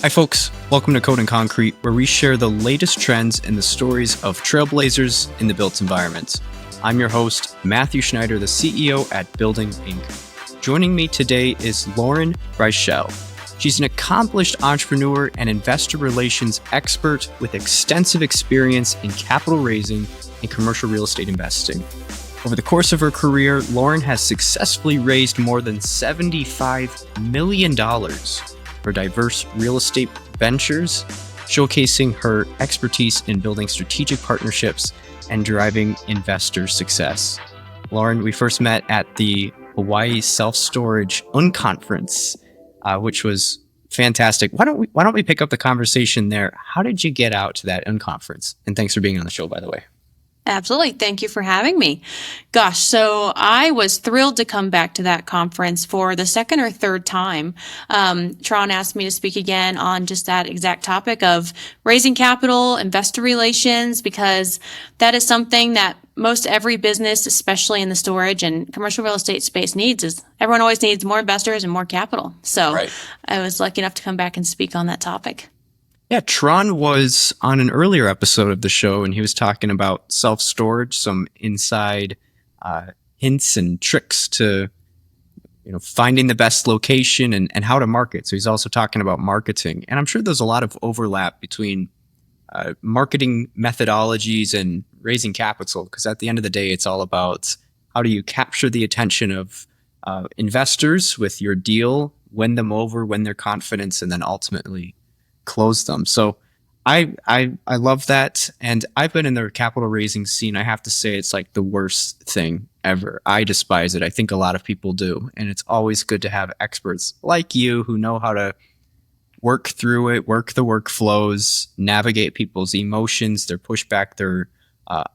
Hi folks, welcome to Code and Concrete, where we share the latest trends and the stories of trailblazers in the built environment. I'm your host, Matthew Schneider, the CEO at Building Inc. Joining me today is Lauren Brychell. She's an accomplished entrepreneur and investor relations expert with extensive experience in capital raising and commercial real estate investing. Over the course of her career, Lauren has successfully raised more than $75 million for diverse real estate ventures, showcasing her expertise in building strategic partnerships and driving investor success. Lauren, we first met at the Hawaii Self-Storage Unconference, which was fantastic. Why don't we pick up the conversation there? How did you get out to that unconference? And thanks for being on the show, by the way. Absolutely. Thank you for having me. Gosh, so I was thrilled to come back to that conference for the second or third time. Tron asked me to speak again on just that exact topic of raising capital, investor relations, because that is something that most every business, especially in the storage and commercial real estate space, needs. Is everyone always needs more investors and more capital. So right. I was lucky enough to come back and speak on that topic. Yeah, Tron was on an earlier episode of the show, and he was talking about self-storage, some inside hints and tricks to, finding the best location and how to market. So he's also talking about marketing. And I'm sure there's a lot of overlap between marketing methodologies and raising capital, because at the end of the day, it's all about how do you capture the attention of investors with your deal, win them over, win their confidence, and then ultimately close them. So I love that. And I've been in the capital raising scene. I have to say it's like the worst thing ever. I despise it. I think a lot of people do. And it's always good to have experts like you who know how to work through it, work the workflows, navigate people's emotions, their pushback, their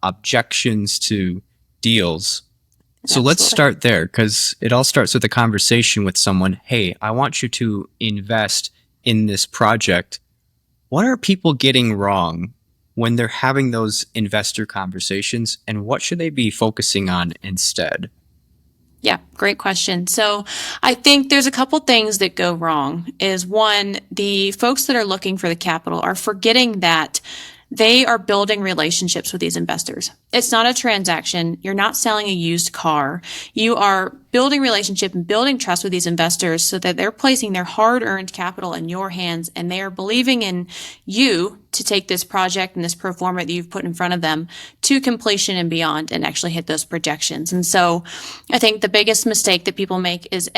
objections to deals. So Let's start there, because it all starts with a conversation with someone. Hey, I want you to invest in this project. What are people getting wrong when they're having those investor conversations, and what should they be focusing on instead? Yeah, great question. So I think there's a couple things that go wrong. Is one, the folks that are looking for the capital are forgetting that they are building relationships with these investors. It's not a transaction. You're not selling a used car. You are building relationship and building trust with these investors so that they're placing their hard-earned capital in your hands, and they are believing in you to take this project and this pro forma that you've put in front of them to completion and beyond and actually hit those projections. And so I think the biggest mistake that people make is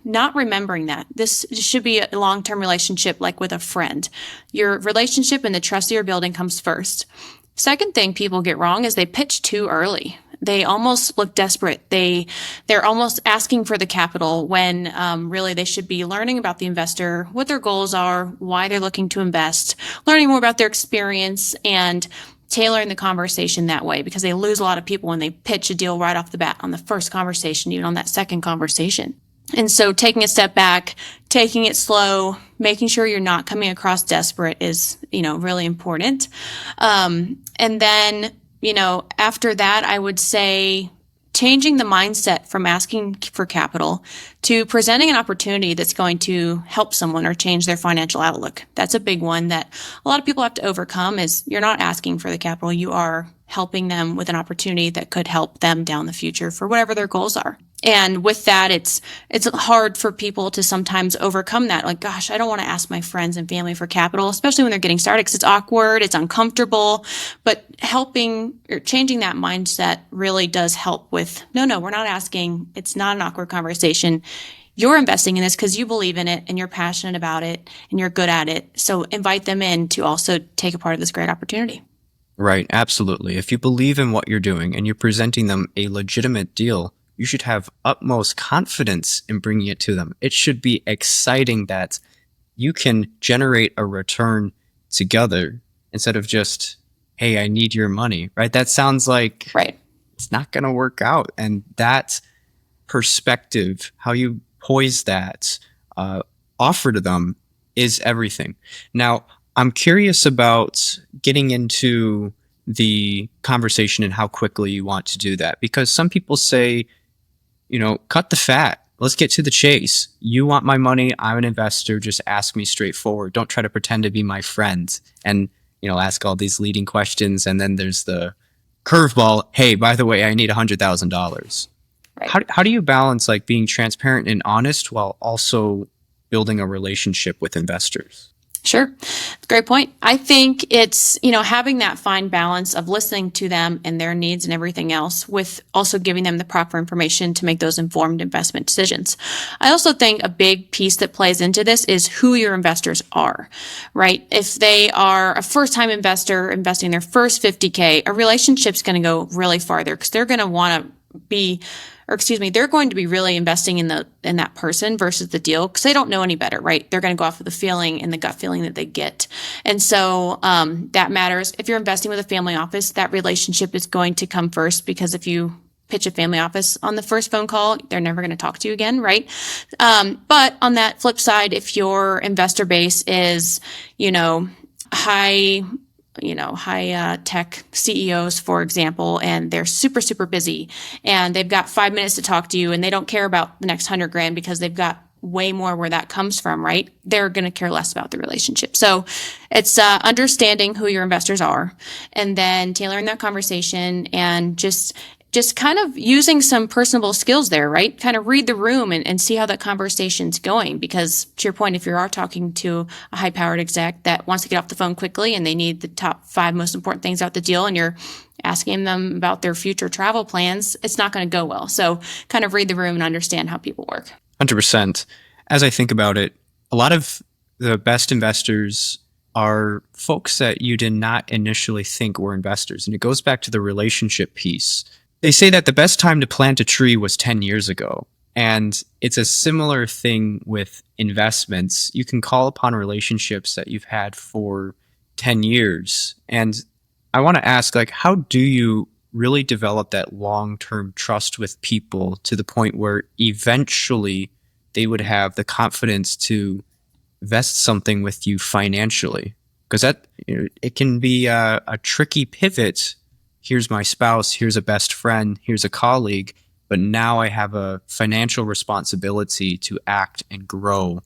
not remembering that. This should be a long-term relationship like with a friend. Your relationship and the trust that you're building comes first. Second thing people get wrong is they pitch too early. They almost look desperate. They're almost asking for the capital when really they should be learning about the investor, what their goals are, why they're looking to invest, learning more about their experience, and tailoring the conversation that way, because they lose a lot of people when they pitch a deal right off the bat on the first conversation, even on that second conversation. And so taking a step back, taking it slow, making sure you're not coming across desperate is, really important. And then, after that, I would say changing the mindset from asking for capital to presenting an opportunity that's going to help someone or change their financial outlook. That's a big one that a lot of people have to overcome. Is you're not asking for the capital. You are helping them with an opportunity that could help them down the future for whatever their goals are. And with that, it's hard for people to sometimes overcome that. Like, gosh, I don't want to ask my friends and family for capital, especially when they're getting started, because it's awkward, it's uncomfortable. But helping or changing that mindset really does help with, no, we're not asking. It's not an awkward conversation. You're investing in this because you believe in it and you're passionate about it and you're good at it. So invite them in to also take a part of this great opportunity. Right, absolutely. If you believe in what you're doing and you're presenting them a legitimate deal, you should have utmost confidence in bringing it to them. It should be exciting that you can generate a return together instead of just, hey, I need your money, right? That sounds like it's not going to work out. And that perspective, how you poise that offer to them is everything. Now, I'm curious about getting into the conversation and how quickly you want to do that, because some people say, cut the fat, let's get to the chase. You want my money. I'm an investor. Just ask me straightforward. Don't try to pretend to be my friend and, ask all these leading questions. And then there's the curveball. Hey, by the way, I need $100,000. Right. How do you balance like being transparent and honest while also building a relationship with investors? Sure. Great point. I think it's, having that fine balance of listening to them and their needs and everything else with also giving them the proper information to make those informed investment decisions. I also think a big piece that plays into this is who your investors are, right? If they are a first-time investor investing their first 50K, a relationship's going to go really farther because they're going to want to be they're going to be really investing in that person versus the deal because they don't know any better, right? They're going to go off of the feeling and the gut feeling that they get. And so that matters. If you're investing with a family office, that relationship is going to come first because if you pitch a family office on the first phone call, they're never going to talk to you again, right? But on that flip side, if your investor base is, high tech CEOs, for example, and they're super, super busy and they've got 5 minutes to talk to you and they don't care about the next 100 grand because they've got way more where that comes from, right? They're going to care less about the relationship. So it's understanding who your investors are and then tailoring that conversation and just kind of using some personable skills there, right? Kind of read the room and see how that conversation's going. Because to your point, if you are talking to a high-powered exec that wants to get off the phone quickly and they need the top 5 most important things out the deal and you're asking them about their future travel plans, it's not going to go well. So kind of read the room and understand how people work. 100%. As I think about it, a lot of the best investors are folks that you did not initially think were investors. And it goes back to the relationship piece. They say that the best time to plant a tree was 10 years ago. And it's a similar thing with investments. You can call upon relationships that you've had for 10 years. And I want to ask, how do you really develop that long-term trust with people to the point where eventually they would have the confidence to invest something with you financially? Because that it can be a tricky pivot. Here's my spouse, here's a best friend, here's a colleague, but now I have a financial responsibility to act and grow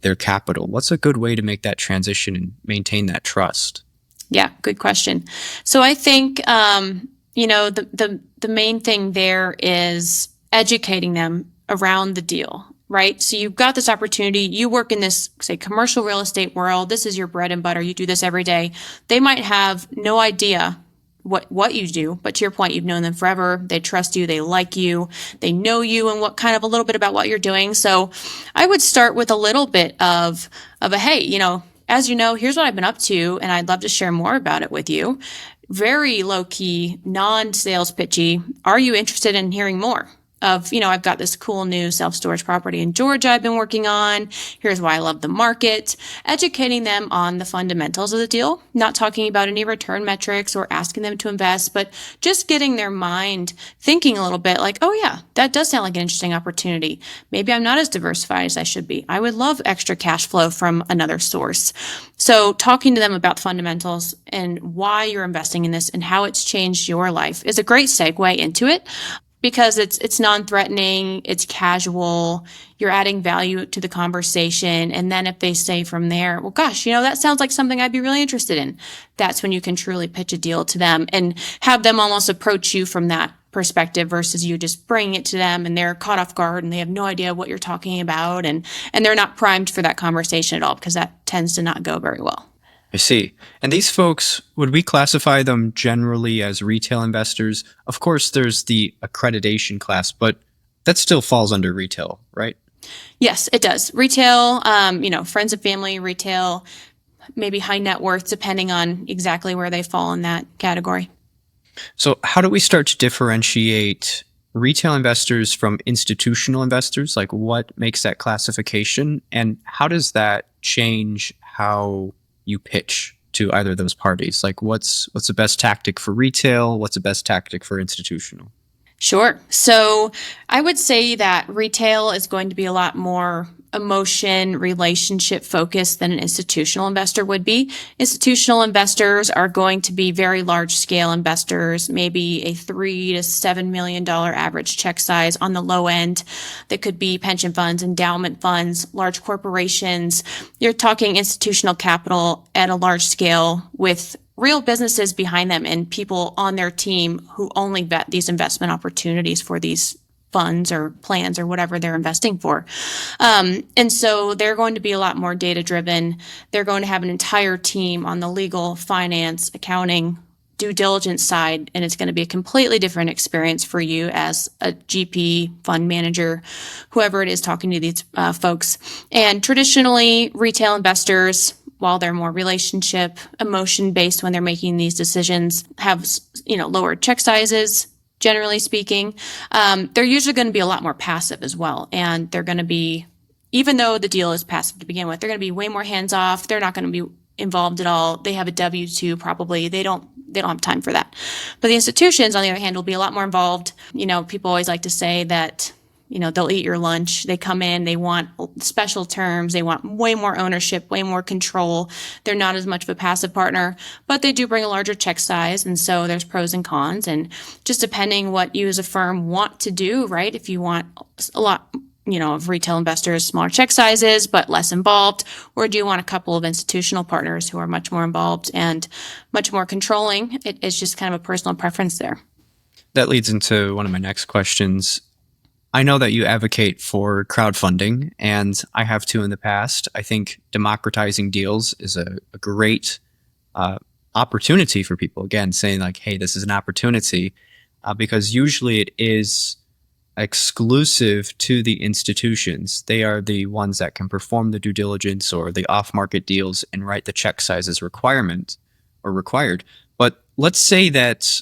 their capital. What's a good way to make that transition and maintain that trust? Yeah, good question. So I think, the main thing there is educating them around the deal, right? So you've got this opportunity. You work in this, say, commercial real estate world. This is your bread and butter. You do this every day. They might have no idea what you do, but to your point, you've known them forever. They trust you. They like you. They know you and what kind of a little bit about what you're doing. So I would start with a little bit of a, hey, as you know, here's what I've been up to, and I'd love to share more about it with you. Very low key, non-sales pitchy. Are you interested in hearing more? I've got this cool new self-storage property in Georgia I've been working on. Here's why I love the market. Educating them on the fundamentals of the deal, not talking about any return metrics or asking them to invest, but just getting their mind thinking a little bit like, oh yeah, that does sound like an interesting opportunity. Maybe I'm not as diversified as I should be. I would love extra cash flow from another source. So talking to them about the fundamentals and why you're investing in this and how it's changed your life is a great segue into it. Because it's non-threatening, it's casual, you're adding value to the conversation. And then if they say from there, well, gosh, that sounds like something I'd be really interested in. That's when you can truly pitch a deal to them and have them almost approach you from that perspective versus you just bringing it to them and they're caught off guard and they have no idea what you're talking about. And they're not primed for that conversation at all because that tends to not go very well. I see. And these folks, would we classify them generally as retail investors? Of course, there's the accreditation class, but that still falls under retail, right? Yes, it does. Retail, friends and family, retail, maybe high net worth, depending on exactly where they fall in that category. So how do we start to differentiate retail investors from institutional investors? Like what makes that classification? And how does that change how you pitch to either of those parties? Like what's the best tactic for retail? What's the best tactic for institutional? Sure. So I would say that retail is going to be a lot more emotion, relationship focused than an institutional investor would be. Institutional investors are going to be very large scale investors, maybe a $3 to $7 million average check size on the low end. That could be pension funds, endowment funds, large corporations. You're talking institutional capital at a large scale with real businesses behind them and people on their team who only vet these investment opportunities for these funds or plans or whatever they're investing for. And so they're going to be a lot more data driven. They're going to have an entire team on the legal, finance, accounting, due diligence side, and it's going to be a completely different experience for you as a GP, fund manager, whoever it is talking to these folks. And traditionally, retail investors, while they're more relationship, emotion based when they're making these decisions, have lower check sizes. Generally speaking, they're usually going to be a lot more passive as well. And they're going to be, even though the deal is passive to begin with, they're going to be way more hands off. They're not going to be involved at all. They have a W-2 probably. They don't have time for that. But the institutions, on the other hand, will be a lot more involved. People always like to say that, they'll eat your lunch. They come in, they want special terms. They want way more ownership, way more control. They're not as much of a passive partner, but they do bring a larger check size. And so there's pros and cons. And just depending what you as a firm want to do, right? If you want a lot, of retail investors, smaller check sizes, but less involved, or do you want a couple of institutional partners who are much more involved and much more controlling? It's just kind of a personal preference there. That leads into one of my next questions. I know that you advocate for crowdfunding, and I have too in the past. I think democratizing deals is a great opportunity for people. Again, saying like, hey, this is an opportunity, because usually it is exclusive to the institutions. They are the ones that can perform the due diligence or the off-market deals and write the check sizes required. But let's say that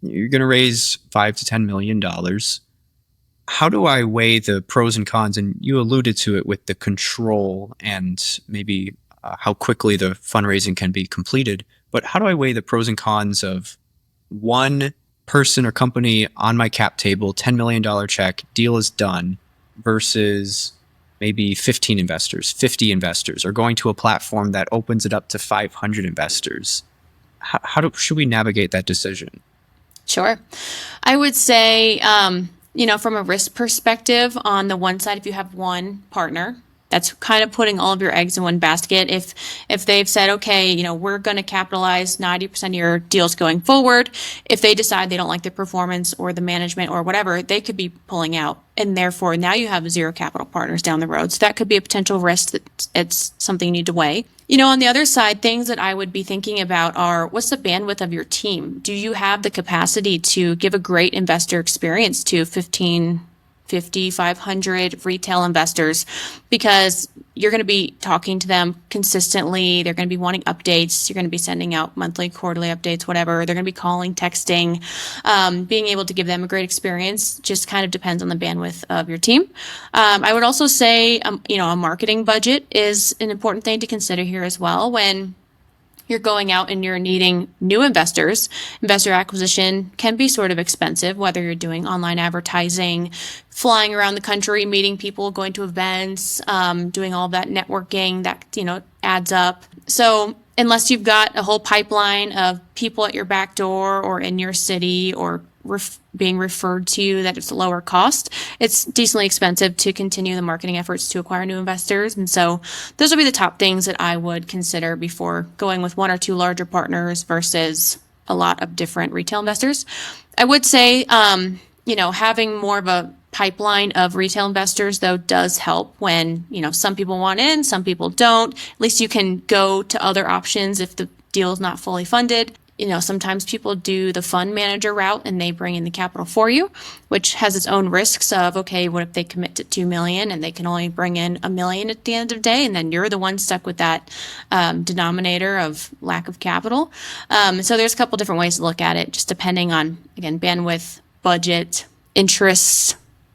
you're going to raise $5 to $10 million. How do I weigh the pros and cons? And you alluded to it with the control and maybe how quickly the fundraising can be completed. But how do I weigh the pros and cons of one person or company on my cap table, $10 million check, deal is done, versus maybe 15 investors, 50 investors, or going to a platform that opens it up to 500 investors? Should we navigate that decision? Sure. I would say, from a risk perspective, on the one side, if you have one partner, that's kind of putting all of your eggs in one basket. If they've said, okay, we're going to capitalize 90% of your deals going forward, if they decide they don't like the performance or the management or whatever, they could be pulling out. And therefore, now you have zero capital partners down the road. So that could be a potential risk that it's something you need to weigh. On the other side, things that I would be thinking about are, what's the bandwidth of your team? Do you have the capacity to give a great investor experience to 15, 50, 500 retail investors? Because you're going to be talking to them consistently. They're going to be wanting updates. You're going to be sending out monthly, quarterly updates, whatever. They're going to be calling, texting. Being able to give them a great experience just kind of depends on the bandwidth of your team. I would also say, a marketing budget is an important thing to consider here as well. When you're going out and you're needing new investors, investor acquisition can be sort of expensive, whether you're doing online advertising, flying around the country, meeting people, going to events, doing all of that networking, that, adds up. So unless you've got a whole pipeline of people at your back door or in your city or being referred to you that it's a lower cost, it's decently expensive to continue the marketing efforts to acquire new investors. And so those would be the top things that I would consider before going with one or two larger partners versus a lot of different retail investors. I would say, having more of a pipeline of retail investors, though, does help when, some people want in, some people don't. At least you can go to other options if the deal is not fully funded. Sometimes people do the fund manager route and they bring in the capital for you, which has its own risks of, okay, what if they commit to $2 million and they can only bring in $1 million at the end of the day? And then you're the one stuck with that denominator of lack of capital. So there's a couple different ways to look at it, just depending on, again, bandwidth, budget, interests,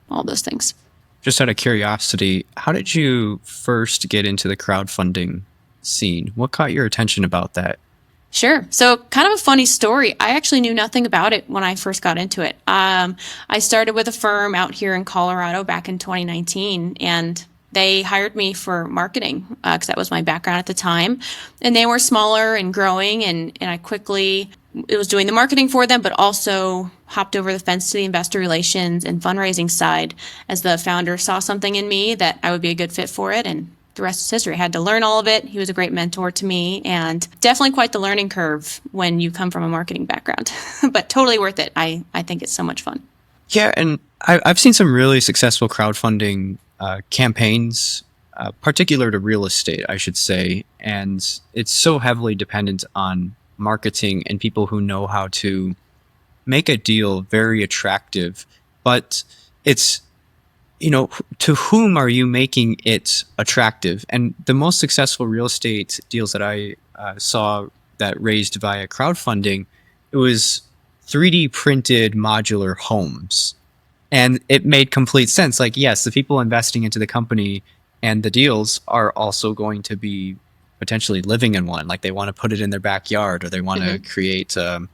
all those things. Just out of curiosity, how did you first get into the crowdfunding scene? What caught your attention about that? Sure. So kind of a funny story. I actually knew nothing about it when I first got into it. I started with a firm out here in Colorado back in 2019, and They hired me for marketing because that was my background at the time. And they were smaller and growing, and I quickly it was doing the marketing for them, but also hopped over the fence to the investor relations and fundraising side as the founder saw something in me that I would be a good fit for it. And the rest is history. I had to learn all of it. He was a great mentor to me, and definitely quite the learning curve when you come from a marketing background, but totally worth it. I think it's so much fun. Yeah, and I've seen some really successful crowdfunding campaigns, particular to real estate, I should say, and it's so heavily dependent on marketing and people who know how to make a deal very attractive. But it's, to whom are you making it attractive? And the most successful real estate deals that I saw that raised via crowdfunding, it was 3D printed modular homes. And it made complete sense. Like, yes, the people investing into the company and the deals are also going to be potentially living in one. Like, they want to put it in their backyard, or they want to create a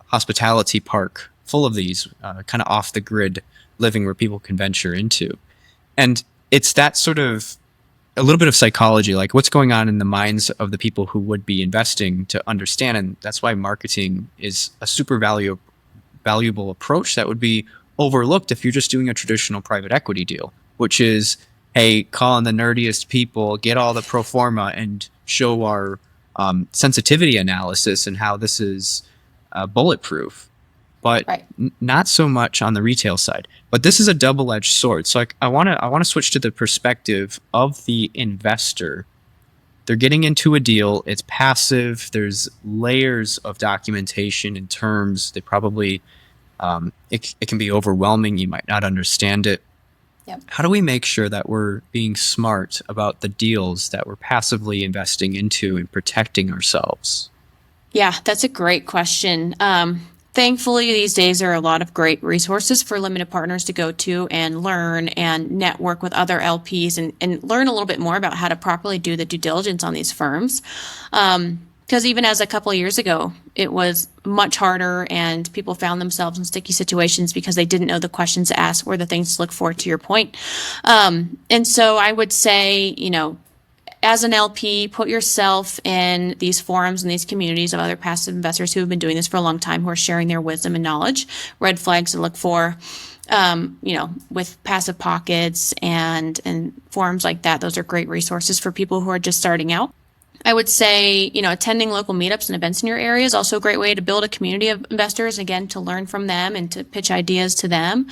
hospitality park full of these kind of off the grid living where people can venture into. And it's that sort of a little bit of psychology, like what's going on in the minds of the people who would be investing, to understand. And that's why marketing is a super valuable approach that would be overlooked if you're just doing a traditional private equity deal, which is, hey, call in the nerdiest people, get all the pro forma, and show our sensitivity analysis and how this is bulletproof. But Right. not so much on the retail side. But this is a double-edged sword. So I want to switch to the perspective of the investor. They're getting into a deal. It's passive. There's layers of documentation and terms. They probably it can be overwhelming. You might not understand it. Yep. How do we make sure that we're being smart about the deals that we're passively investing into and protecting ourselves? Yeah, that's a great question. Thankfully, these days there are a lot of great resources for limited partners to go to and learn and network with other LPs and learn a little bit more about how to properly do the due diligence on these firms. Because even as a couple of years ago, it was much harder, and people found themselves in sticky situations because they didn't know the questions to ask or the things to look for, to your point. And so I would say, as an LP, put yourself in these forums and these communities of other passive investors who have been doing this for a long time, who are sharing their wisdom and knowledge. Red flags to look for, with Passive Pockets and forums like that. Those are great resources for people who are just starting out. I would say, attending local meetups and events in your area is also a great way to build a community of investors, again, to learn from them and to pitch ideas to them.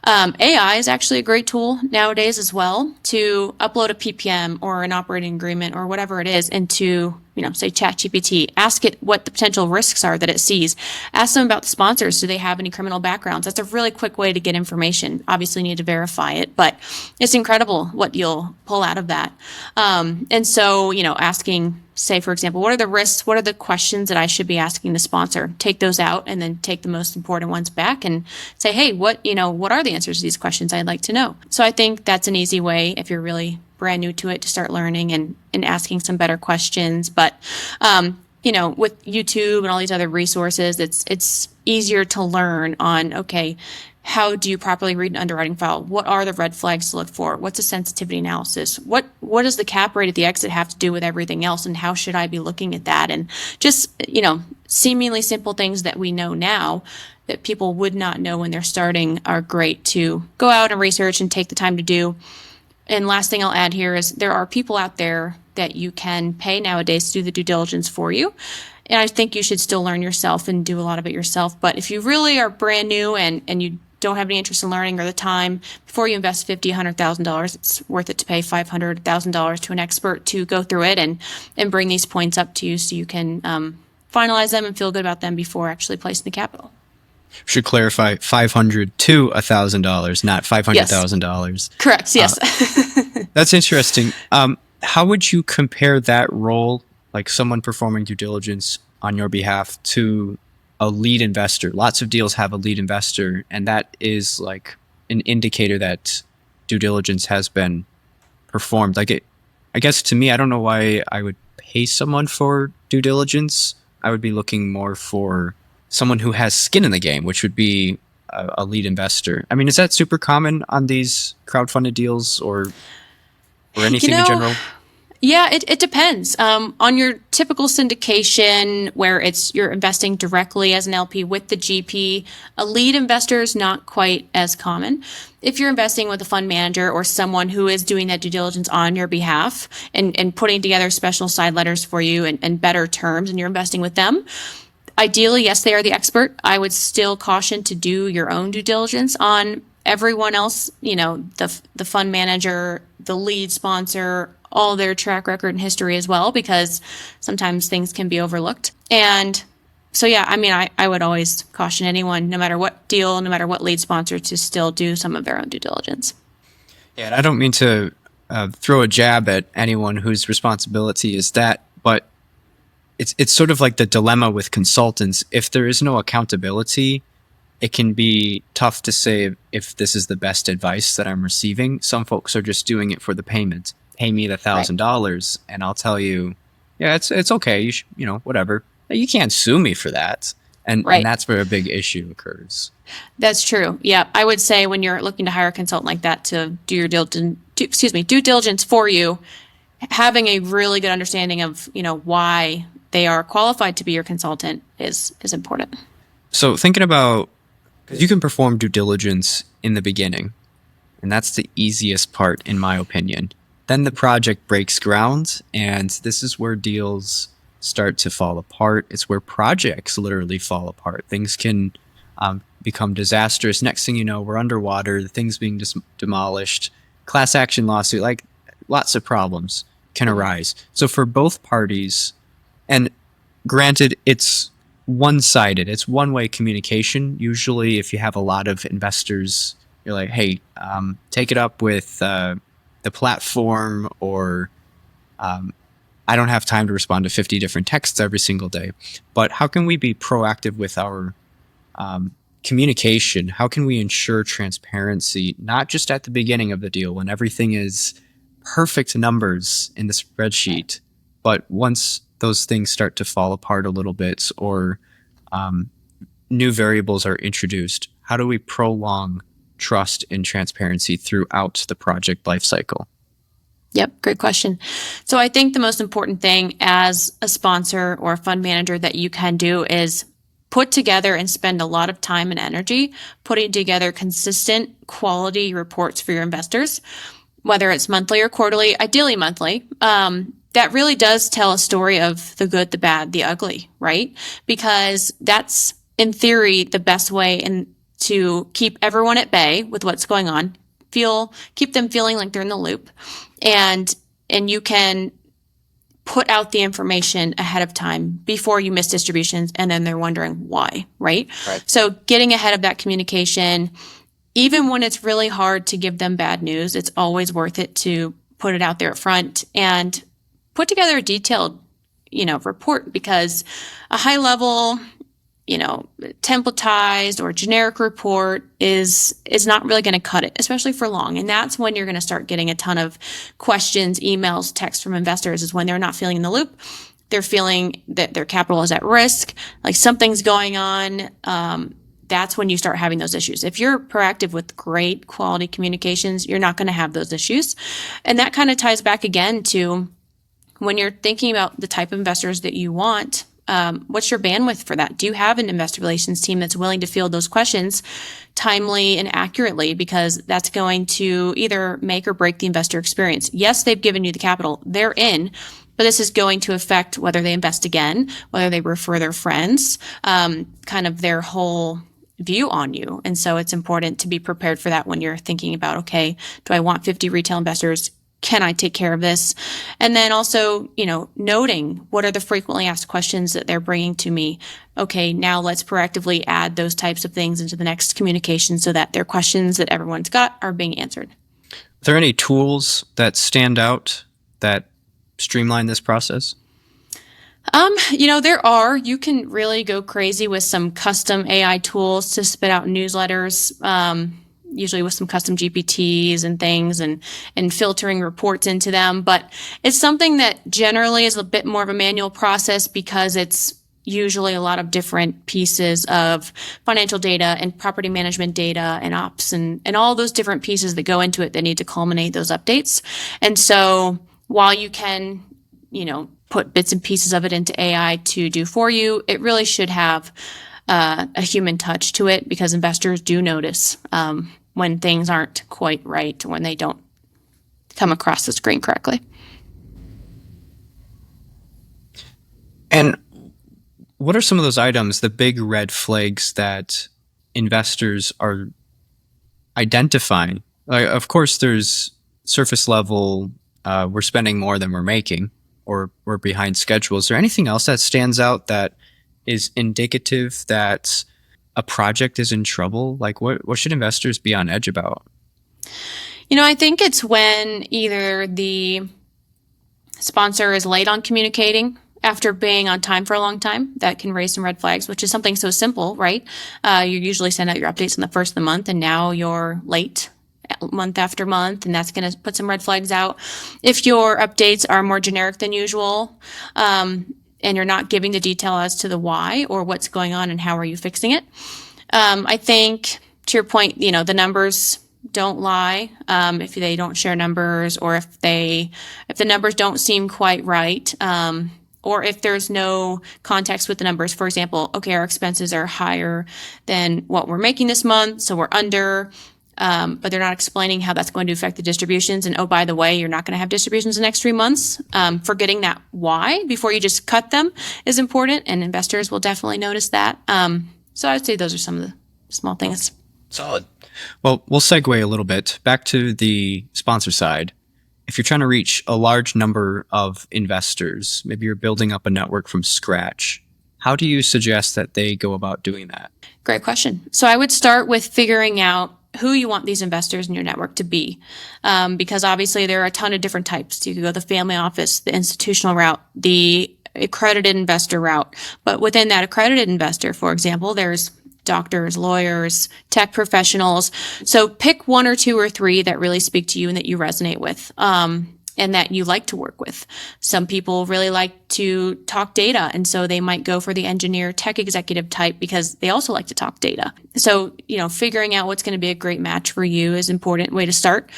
AI is actually a great tool nowadays as well to upload a PPM or an operating agreement or whatever it is into, say ChatGPT. Ask it what the potential risks are that it sees. Ask them about the sponsors. Do they have any criminal backgrounds? That's a really quick way to get information. Obviously, you need to verify it, but it's incredible what you'll pull out of that. And so, asking, say, for example, what are the risks? What are the questions that I should be asking the sponsor? Take those out and then take the most important ones back and say, hey, what are the answers to these questions? I'd like to know. So I think that's an easy way, if you're really brand new to it, to start learning and asking some better questions. But, with YouTube and all these other resources, it's easier to learn on, okay, how do you properly read an underwriting file? What are the red flags to look for? What's a sensitivity analysis? What does the cap rate at the exit have to do with everything else? And how should I be looking at that? And just, seemingly simple things that we know now that people would not know when they're starting are great to go out and research and take the time to do. And last thing I'll add here is there are people out there that you can pay nowadays to do the due diligence for you. And I think you should still learn yourself and do a lot of it yourself. But if you really are brand new and you don't have any interest in learning or the time, before you invest $50,000, $100,000, it's worth it to pay $500,000 to an expert to go through it and bring these points up to you so you can finalize them and feel good about them before actually placing the capital. Should clarify, $500 to $1,000, not $500,000. Yes. Correct. Yes. That's interesting. How would you compare that role, like someone performing due diligence on your behalf, to a lead investor? Lots of deals have a lead investor, and that is like an indicator that due diligence has been performed. Like, I guess to me, I don't know why I would pay someone for due diligence. I would be looking more for someone who has skin in the game, which would be a, a lead investor. I mean, is that super common on these crowdfunded deals, or? Yes. Yes. Correct. Yes. That's interesting. How would you compare that role, like someone performing due diligence on your behalf, to a lead investor? or You anything in know, general? Yeah, it depends. On your typical syndication, where you're investing directly as an LP with the GP, a lead investor is not quite as common. If you're investing with a fund manager or someone who is doing that due diligence on your behalf and putting together special side letters for you and better terms, and you're investing with them, ideally, yes, they are the expert. I would still caution to do your own due diligence on everyone else, the fund manager, the lead sponsor, all their track record and history as well, because sometimes things can be overlooked. And so, yeah, I mean, I would always caution anyone, no matter what deal, no matter what lead sponsor, to still do some of their own due diligence. Yeah, and I don't mean to throw a jab at anyone whose responsibility is that, but it's sort of like the dilemma with consultants. If there is no accountability, it can be tough to say if this is the best advice that I'm receiving. Some folks are just doing it for the payment. Pay me the $1,000, and I'll tell you, yeah, it's okay. Whatever. You can't sue me for that, and that's where a big issue occurs. That's true. Yeah, I would say when you're looking to hire a consultant like that to do your due diligence for you, having a really good understanding of why they are qualified to be your consultant is important. So thinking about, because you can perform due diligence in the beginning, and that's the easiest part in my opinion. Then the project breaks ground, and this is where deals start to fall apart. It's where projects literally fall apart. Things can become disastrous. Next thing you know, we're underwater, the thing's being demolished, class action lawsuit, like lots of problems can arise. So for both parties, and granted, it's one-sided, it's one-way communication. Usually if you have a lot of investors, you're like, hey, take it up with the platform, or I don't have time to respond to 50 different texts every single day. But how can we be proactive with our communication? How can we ensure transparency, not just at the beginning of the deal when everything is perfect numbers in the spreadsheet, but once those things start to fall apart a little bit, or new variables are introduced? How do we prolong trust and transparency throughout the project lifecycle? Yep, great question. So I think the most important thing as a sponsor or a fund manager that you can do is put together and spend a lot of time and energy putting together consistent quality reports for your investors, whether it's monthly or quarterly, ideally monthly. That really does tell a story of the good, the bad, the ugly, right? Because that's, in theory, the best way to keep everyone at bay with what's going on, keep them feeling like they're in the loop, and you can put out the information ahead of time before you miss distributions, and then they're wondering why, right? So getting ahead of that communication, even when it's really hard to give them bad news, it's always worth it to put it out there up front and put together a detailed, report, because a high level, templatized or generic report is not really going to cut it, especially for long. And that's when you're going to start getting a ton of questions, emails, texts from investors, is when they're not feeling in the loop. They're feeling that their capital is at risk, like something's going on. That's when you start having those issues. If you're proactive with great quality communications, you're not going to have those issues. And that kind of ties back again to when you're thinking about the type of investors that you want. What's your bandwidth for that? Do you have an investor relations team that's willing to field those questions timely and accurately? Because that's going to either make or break the investor experience. Yes, they've given you the capital, they're in, but this is going to affect whether they invest again, whether they refer their friends, kind of their whole view on you. And so it's important to be prepared for that when you're thinking about, okay, do I want 50 retail investors? Can I take care of this? And then also, noting what are the frequently asked questions that they're bringing to me. Okay, now let's proactively add those types of things into the next communication so that their questions that everyone's got are being answered. Are there any tools that stand out that streamline this process? There are. You can really go crazy with some custom AI tools to spit out newsletters. Usually with some custom GPTs and things, and filtering reports into them. But it's something that generally is a bit more of a manual process because it's usually a lot of different pieces of financial data and property management data and ops and all those different pieces that go into it that need to culminate those updates. And so while you can, put bits and pieces of it into AI to do for you, it really should have a human touch to it, because investors do notice when things aren't quite right, when they don't come across the screen correctly. And what are some of those items, the big red flags that investors are identifying? Like, of course, there's surface level, we're spending more than we're making, or we're behind schedule. Is there anything else that stands out that is indicative that a project is in trouble? Like, what should investors be on edge about? I think it's when either the sponsor is late on communicating after being on time for a long time. That can raise some red flags, which is something so simple, right? You usually send out your updates on the first of the month, and now you're late month after month, and that's going to put some red flags out. If your updates are more generic than usual, and you're not giving the detail as to the why or what's going on and how are you fixing it. I think, to your point, the numbers don't lie. If they don't share numbers, or if the numbers don't seem quite right, or if there's no context with the numbers. For example, okay, our expenses are higher than what we're making this month, so we're under, but they're not explaining how that's going to affect the distributions. And oh, by the way, you're not going to have distributions the next 3 months. Forgetting that why before you just cut them is important, and investors will definitely notice that. So I would say those are some of the small things. Solid. Well, we'll segue a little bit back to the sponsor side. If you're trying to reach a large number of investors, maybe you're building up a network from scratch, how do you suggest that they go about doing that? Great question. So I would start with figuring out who you want these investors in your network to be, because obviously there are a ton of different types. You could go the family office, the institutional route, the accredited investor route. But within that accredited investor, for example, there's doctors, lawyers, tech professionals. So pick 1 or 2 or 3 that really speak to you and that you resonate with, and that you like to work with. Some people really like to talk data, and so they might go for the engineer tech executive type because they also like to talk data. So, figuring out what's going to be a great match for you is an important way to start.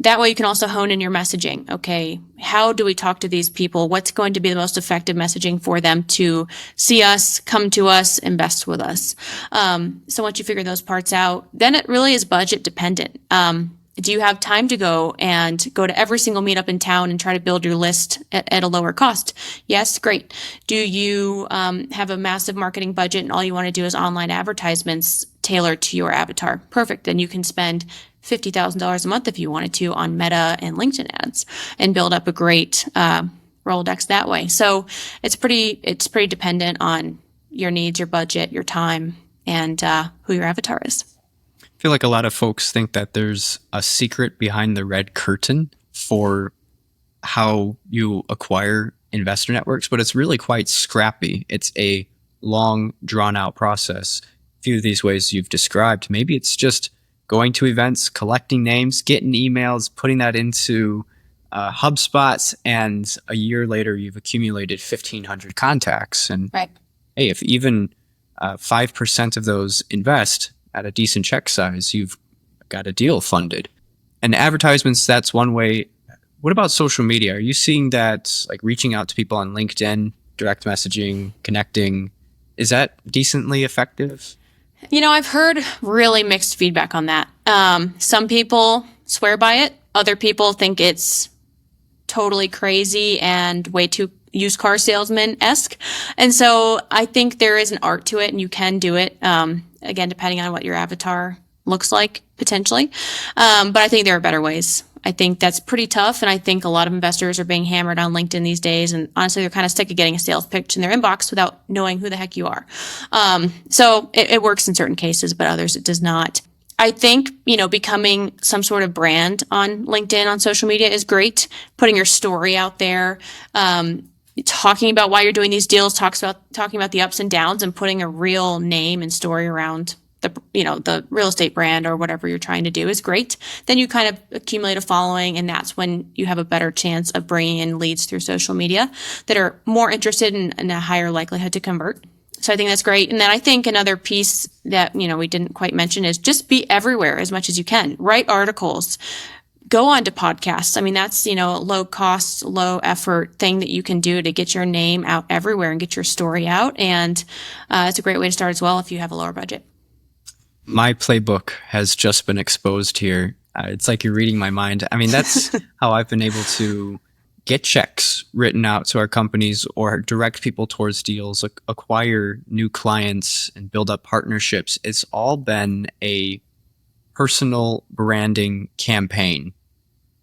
That way you can also hone in your messaging. Okay, how do we talk to these people? What's going to be the most effective messaging for them to see us, come to us, invest with us? So once you figure those parts out, then it really is budget dependent. Do you have time to go to every single meetup in town and try to build your list at a lower cost? Yes, great. Do you have a massive marketing budget and all you want to do is online advertisements tailored to your avatar? Perfect. Then you can spend $50,000 a month if you wanted to on Meta and LinkedIn ads and build up a great Rolodex that way. So it's pretty dependent on your needs, your budget, your time, and who your avatar is. I feel like a lot of folks think that there's a secret behind the red curtain for how you acquire investor networks, but it's really quite scrappy. It's a long, drawn-out process. A few of these ways you've described, maybe it's just going to events, collecting names, getting emails, putting that into HubSpots, and a year later you've accumulated 1,500 contacts. And right. Hey, if even 5% of those invest at a decent check size, you've got a deal funded. And advertisements, that's one way. What about social media? Are you seeing that, like reaching out to people on LinkedIn, direct messaging, connecting, is that decently effective? I've heard really mixed feedback on that. Some people swear by it. Other people think it's totally crazy and way too used car salesman-esque. And so I think there is an art to it and you can do it. Again, depending on what your avatar looks like, potentially. But I think there are better ways. I think that's pretty tough. And I think a lot of investors are being hammered on LinkedIn these days. And honestly, they're kind of sick of getting a sales pitch in their inbox without knowing who the heck you are. So it works in certain cases, but others it does not. I think, becoming some sort of brand on LinkedIn, on social media is great. Putting your story out there, talking about why you're doing these deals, talking about the ups and downs, and putting a real name and story around the real estate brand or whatever you're trying to do is great. Then you kind of accumulate a following, and that's when you have a better chance of bringing in leads through social media that are more interested in a higher likelihood to convert. So I think that's great. And then I think another piece that, we didn't quite mention is just be everywhere as much as you can. Write articles, go on to podcasts. I mean, that's, a low cost, low effort thing that you can do to get your name out everywhere and get your story out. And it's a great way to start as well if you have a lower budget. My playbook has just been exposed here. It's like you're reading my mind. I mean, that's how I've been able to get checks written out to our companies or direct people towards deals, acquire new clients, and build up partnerships. It's all been a personal branding campaign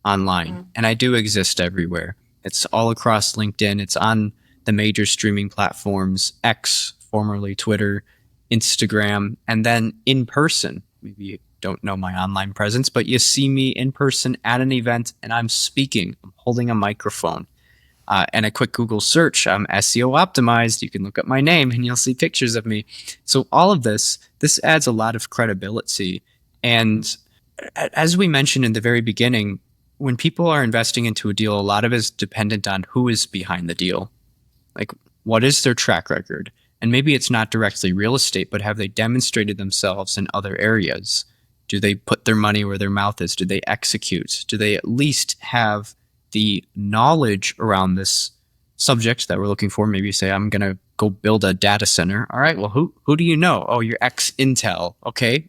online. And I do exist everywhere. It's all across LinkedIn. It's on the major streaming platforms, X, formerly Twitter, Instagram, and then in person. Maybe you don't know my online presence, but you see me in person at an event and I'm speaking. I'm holding a microphone. And a quick Google search, I'm SEO optimized. You can look up my name and you'll see pictures of me. So all of this adds a lot of credibility. And as we mentioned in the very beginning, when people are investing into a deal, a lot of it is dependent on who is behind the deal. Like, what is their track record? And maybe it's not directly real estate, but have they demonstrated themselves in other areas? Do they put their money where their mouth is? Do they execute? Do they at least have the knowledge around this subject that we're looking for? Maybe you say, I'm going to go build a data center. All right, well, who do you know? Oh, you're ex-Intel. Okay,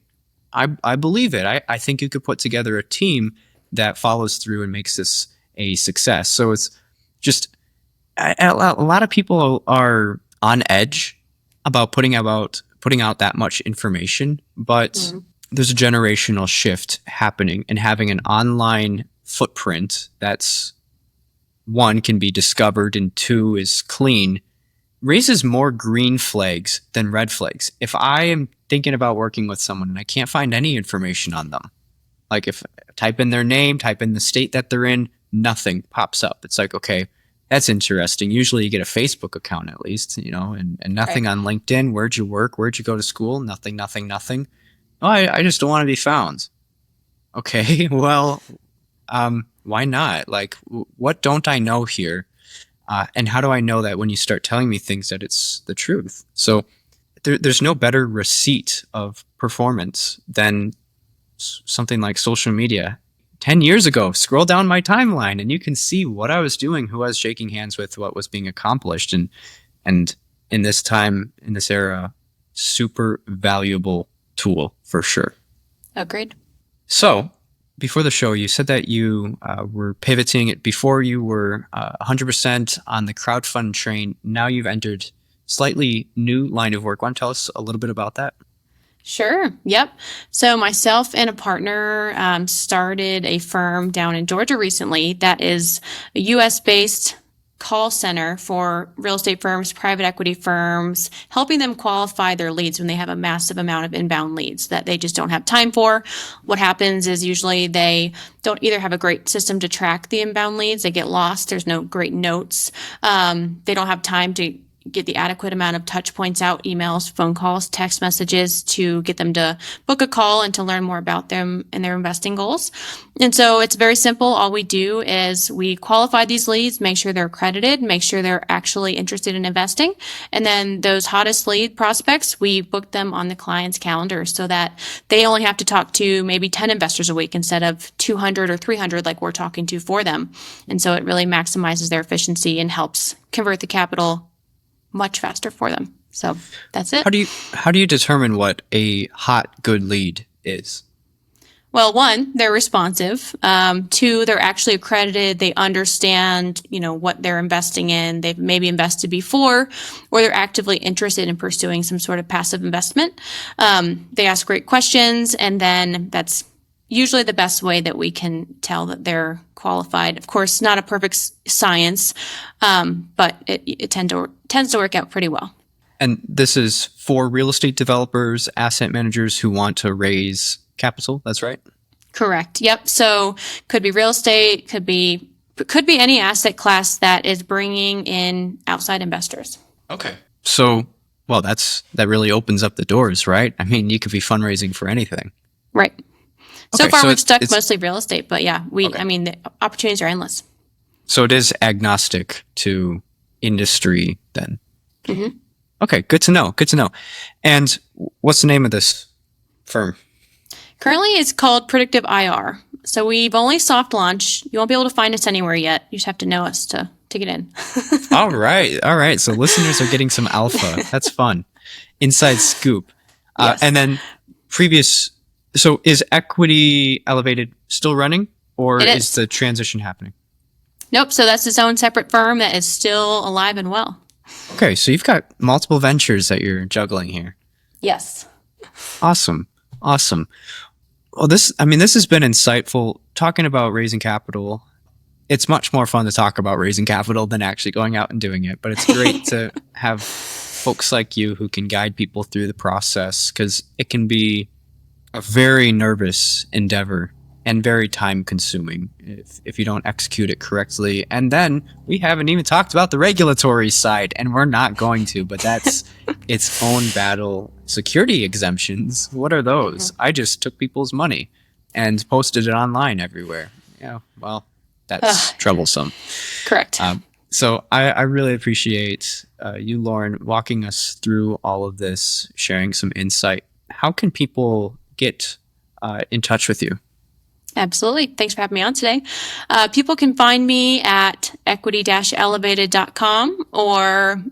I believe it. I think you could put together a team that follows through and makes this a success. So it's just a lot of people are on edge about putting out that much information, but there's a generational shift happening, and having an online footprint that's, one, can be discovered, and two, is clean, raises more green flags than red flags. If I am thinking about working with someone and I can't find any information on them, like if I type in their name, type in the state that they're in, nothing pops up. It's like, okay, that's interesting. Usually you get a Facebook account at least, and nothing on LinkedIn. Where'd you work? Where'd you go to school? Nothing. Oh, I just don't want to be found. Okay, well, why not? Like, what don't I know here? And how do I know that when you start telling me things that it's the truth? So there's no better receipt of performance than something like social media. 10 years ago, scroll down my timeline and you can see what I was doing, who I was shaking hands with, what was being accomplished. And in this time, in this era, super valuable tool for sure. Agreed. So before the show, you said that you were pivoting it. Before you were 100% on the crowdfund train. Now you've entered slightly new line of work. Want to tell us a little bit about that? Sure. Yep. So myself and a partner started a firm down in Georgia recently that is a U.S.-based call center for real estate firms, private equity firms, helping them qualify their leads when they have a massive amount of inbound leads that they just don't have time for. What happens is usually they don't either have a great system to track the inbound leads. They get lost. There's no great notes. They don't have time to get the adequate amount of touch points out, emails, phone calls, text messages to get them to book a call and to learn more about them and their investing goals. And so it's very simple. All we do is we qualify these leads, make sure they're accredited, make sure they're actually interested in investing. And then those hottest lead prospects, we book them on the client's calendar so that they only have to talk to maybe 10 investors a week instead of 200 or 300 like we're talking to for them. And so it really maximizes their efficiency and helps convert the capital much faster for them. So that's it. How do you determine what a hot, good lead is? Well, one, they're responsive. Two, they're actually accredited. They understand, what they're investing in. They've maybe invested before, or they're actively interested in pursuing some sort of passive investment. They ask great questions, and then that's usually the best way that we can tell that they're qualified. Of course, not a perfect science, but it tends to work out pretty well. And this is for real estate developers, asset managers who want to raise capital. That's right? Correct. Yep. So could be real estate, could be any asset class that is bringing in outside investors. Okay. So Well, that really opens up the doors, right? I mean, you could be fundraising for anything. Right. So Okay, far, so we've stuck it's mostly real estate, but yeah, okay. I mean, the opportunities are endless. So it is agnostic to industry then. Mm-hmm. Okay, good to know. Good to know. And what's the name of this firm? Currently, it's called Predictive IR. So we've only soft launched. You won't be able to find us anywhere yet. You just have to know us to get in. All right. All right. So listeners are getting some alpha. That's fun. Inside scoop. Yes. And then so is Equity Elevated still running, or is the transition happening? Nope. So that's its own separate firm that is still alive and well. Okay. So you've got multiple ventures that you're juggling here. Yes. Awesome. Awesome. Well, this has been insightful talking about raising capital. It's much more fun to talk about raising capital than actually going out and doing it. But it's great to have folks like you who can guide people through the process, because it can be a very nervous endeavor and very time consuming if you don't execute it correctly. And then we haven't even talked about the regulatory side, and we're not going to, but that's its own battle. Security exemptions, what are those? I just took people's money and posted it online everywhere. Yeah, well, that's troublesome. Correct. So I really appreciate you, Lauren, walking us through all of this, sharing some insight. How can people get in touch with you? Absolutely. Thanks for having me on today. People can find me at equity-elevated.com, or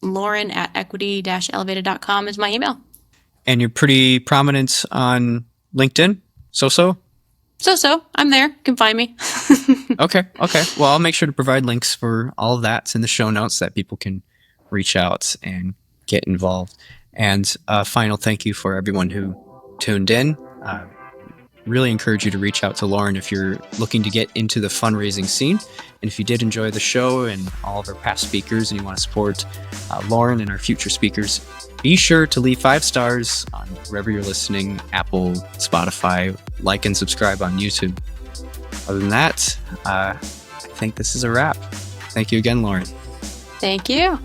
Lauren at equity-elevated.com is my email. And you're pretty prominent on LinkedIn? So? I'm there. You can find me. Okay. Well, I'll make sure to provide links for all of that in the show notes that people can reach out and get involved. And final thank you for everyone who tuned in. Really encourage you to reach out to Lauren if you're looking to get into the fundraising scene. And if you did enjoy the show and all of our past speakers and you want to support Lauren and our future speakers, be sure to leave 5 stars on wherever you're listening, Apple, Spotify, like and subscribe on YouTube. Other than that, I think this is a wrap. Thank you again, Lauren. Thank you.